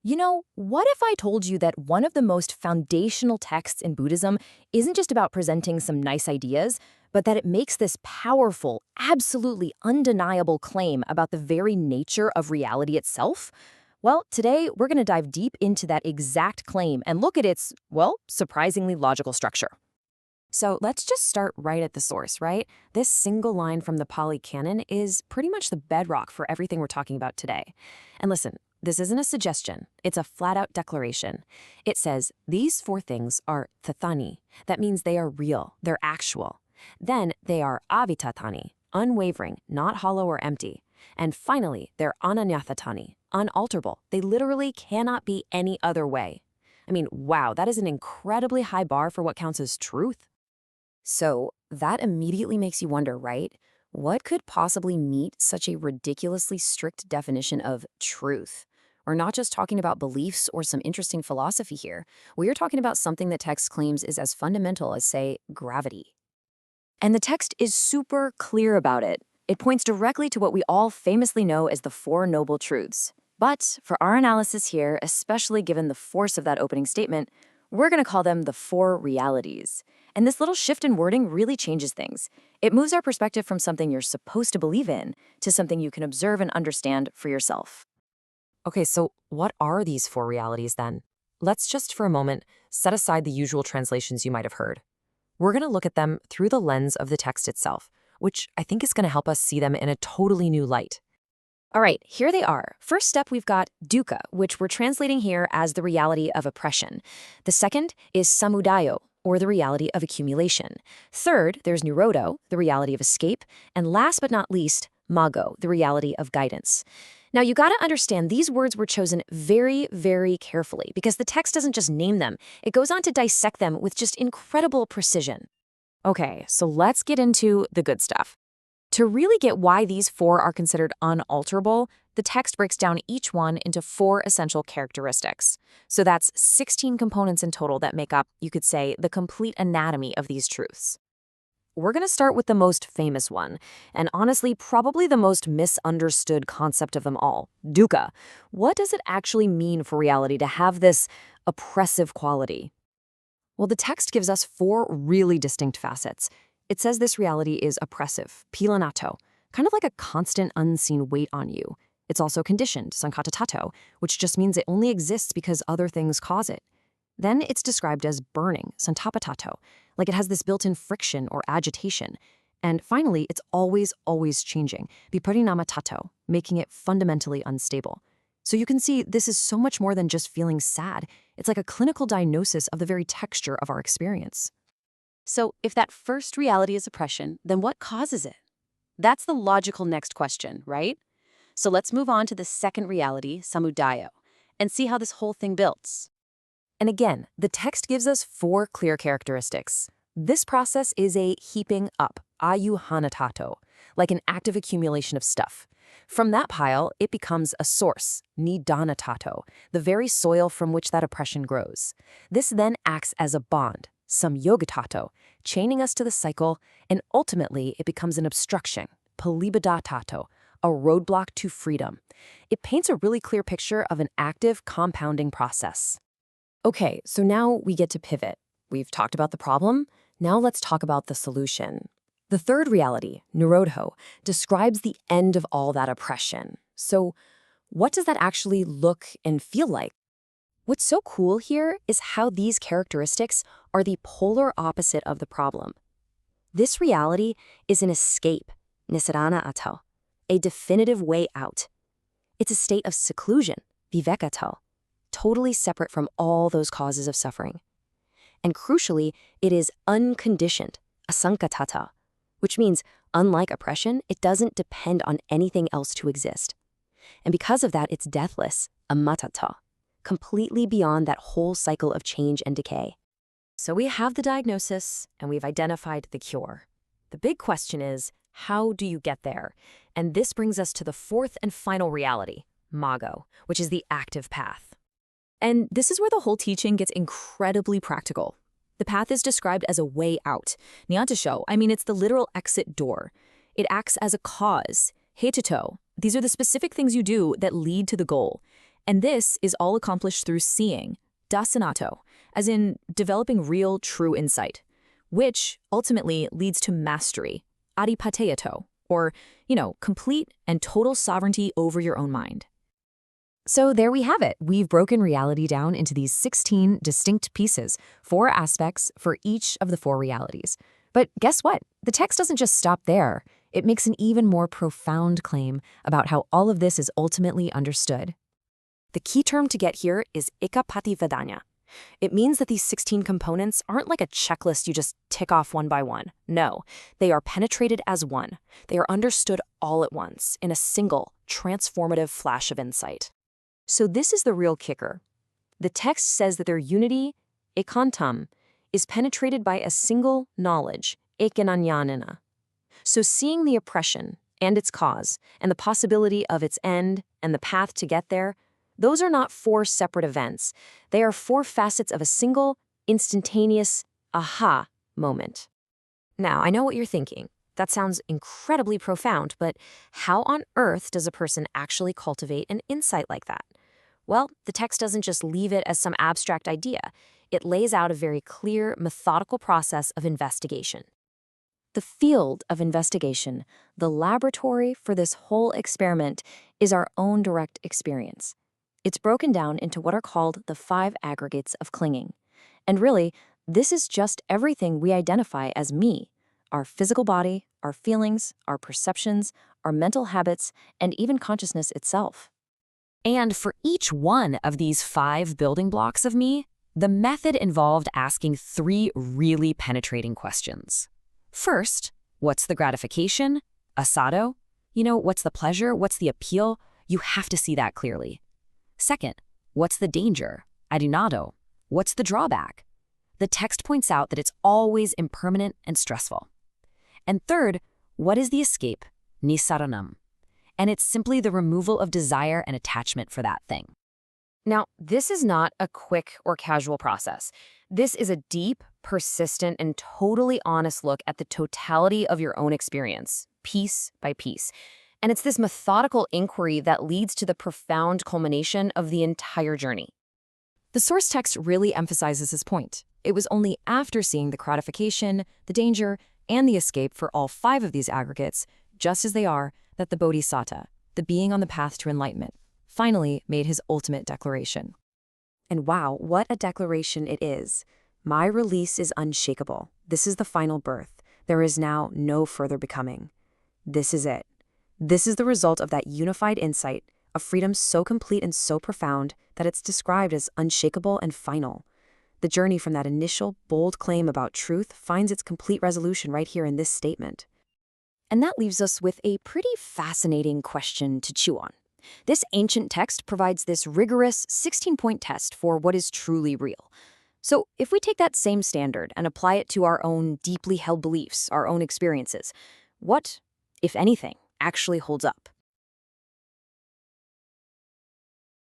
What if I told you that one of the most foundational texts in Buddhism isn't just about presenting some nice ideas, but that it makes this powerful, absolutely undeniable claim about the very nature of reality itself? Well, today we're going to dive deep into that exact claim and look at its, surprisingly logical structure. So let's just start right at the source, right? This single line from the Pali Canon is pretty much the bedrock for everything we're talking about today. And listen, this isn't a suggestion, it's a flat-out declaration. It says, these four things are tathani. That means they are real, they're actual. Then they are avitatani, unwavering, not hollow or empty. And finally, they're ananyathatani, unalterable. They literally cannot be any other way. I mean, wow, that is an incredibly high bar for what counts as truth. So that immediately makes you wonder, right? What could possibly meet such a ridiculously strict definition of truth? We're not just talking about beliefs or some interesting philosophy here. We are talking about something that text claims is as fundamental as, say, gravity. And the text is super clear about it. It points directly to what we all famously know as the Four Noble Truths. But for our analysis here, especially given the force of that opening statement, we're going to call them the Four Realities. And this little shift in wording really changes things. It moves our perspective from something you're supposed to believe in to something you can observe and understand for yourself. Okay, so what are these four realities then? Let's just for a moment set aside the usual translations you might have heard. We're going to look at them through the lens of the text itself, which I think is going to help us see them in a totally new light. All right, here they are. First step, we've got dukkha, which we're translating here as the reality of oppression. The second is samudayo, or the reality of accumulation. Third, there's nirodho, the reality of escape. And last but not least, maggo, the reality of guidance. Now, you got to understand these words were chosen very, very carefully because the text doesn't just name them. It goes on to dissect them with just incredible precision. Okay, so let's get into the good stuff. To really get why these four are considered unalterable, the text breaks down each one into four essential characteristics. So that's 16 components in total that make up, you could say, the complete anatomy of these truths. We're going to start with the most famous one, and honestly, probably the most misunderstood concept of them all, dukkha. What does it actually mean for reality to have this oppressive quality? Well, the text gives us four really distinct facets. It says this reality is oppressive, pilanato, kind of like a constant unseen weight on you. It's also conditioned, saccakathā, which just means it only exists because other things cause it. Then it's described as burning, santapatāto, like it has this built-in friction or agitation. And finally, it's always changing, viparinamatato, making it fundamentally unstable. So you can see this is so much more than just feeling sad. It's like a clinical diagnosis of the very texture of our experience. So if that first reality is oppression, then what causes it? That's the logical next question, right? So let's move on to the second reality, samudayo, and see how this whole thing builds. And again, the text gives us four clear characteristics. This process is a heaping up, ayuhanatato, like an active accumulation of stuff. From that pile, it becomes a source, nidhanatato, the very soil from which that oppression grows. This then acts as a bond, samyogatato, chaining us to the cycle, and ultimately it becomes an obstruction, palibadatato, a roadblock to freedom. It paints a really clear picture of an active compounding process. Okay, so now we get to pivot. We've talked about the problem, now let's talk about the solution. The third reality, nirodho, describes the end of all that oppression. So what does that actually look and feel like? What's so cool here is how these characteristics are the polar opposite of the problem. This reality is an escape, nisarana-ato, a definitive way out. It's a state of seclusion, vivekato, totally separate from all those causes of suffering. And crucially, it is unconditioned, asankatata, which means, unlike oppression, it doesn't depend on anything else to exist. And because of that, it's deathless, amatata, completely beyond that whole cycle of change and decay. So we have the diagnosis, and we've identified the cure. The big question is, how do you get there? And this brings us to the fourth and final reality, maggo, which is the active path. And this is where the whole teaching gets incredibly practical. The path is described as a way out. Nyantasho, it's the literal exit door. It acts as a cause. Hetuto, these are the specific things you do that lead to the goal. And this is all accomplished through seeing, dasanato, as in developing real, true insight, which ultimately leads to mastery, adipateyato, or, complete and total sovereignty over your own mind. So there we have it. We've broken reality down into these 16 distinct pieces, 4 aspects for each of the 4 realities. But guess what? The text doesn't just stop there. It makes an even more profound claim about how all of this is ultimately understood. The key term to get here is ikapativedanya. It means that these 16 components aren't like a checklist you just tick off one by one. No, they are penetrated as one. They are understood all at once in a single, transformative flash of insight. So this is the real kicker. The text says that their unity, ekantam, is penetrated by a single knowledge, ekananyanana. So seeing the oppression and its cause, and the possibility of its end and the path to get there, those are not 4 separate events. They are 4 facets of a single, instantaneous, aha moment. Now, I know what you're thinking. That sounds incredibly profound, but how on earth does a person actually cultivate an insight like that? Well, the text doesn't just leave it as some abstract idea. It lays out a very clear, methodical process of investigation. The field of investigation, the laboratory for this whole experiment, is our own direct experience. It's broken down into what are called the 5 aggregates of clinging. And really, this is just everything we identify as me: our physical body, our feelings, our perceptions, our mental habits, and even consciousness itself. And for each one of these 5 building blocks of me, the method involved asking 3 really penetrating questions. First, what's the gratification? Asado? What's the pleasure? What's the appeal? You have to see that clearly. Second, what's the danger? Adinado. What's the drawback? The text points out that it's always impermanent and stressful. And third, what is the escape? Nisaranam. And it's simply the removal of desire and attachment for that thing. Now, this is not a quick or casual process. This is a deep, persistent, and totally honest look at the totality of your own experience, piece by piece. And it's this methodical inquiry that leads to the profound culmination of the entire journey. The source text really emphasizes this point. It was only after seeing the gratification, the danger, and the escape for all 5 of these aggregates, just as they are, that the Bodhisattva, the being on the path to enlightenment, finally made his ultimate declaration. And wow, what a declaration it is. My release is unshakable. This is the final birth. There is now no further becoming. This is it. This is the result of that unified insight, a freedom so complete and so profound that it's described as unshakable and final. The journey from that initial, bold claim about truth finds its complete resolution right here in this statement. And that leaves us with a pretty fascinating question to chew on. This ancient text provides this rigorous 16-point test for what is truly real. So if we take that same standard and apply it to our own deeply held beliefs, our own experiences, what, if anything, actually holds up?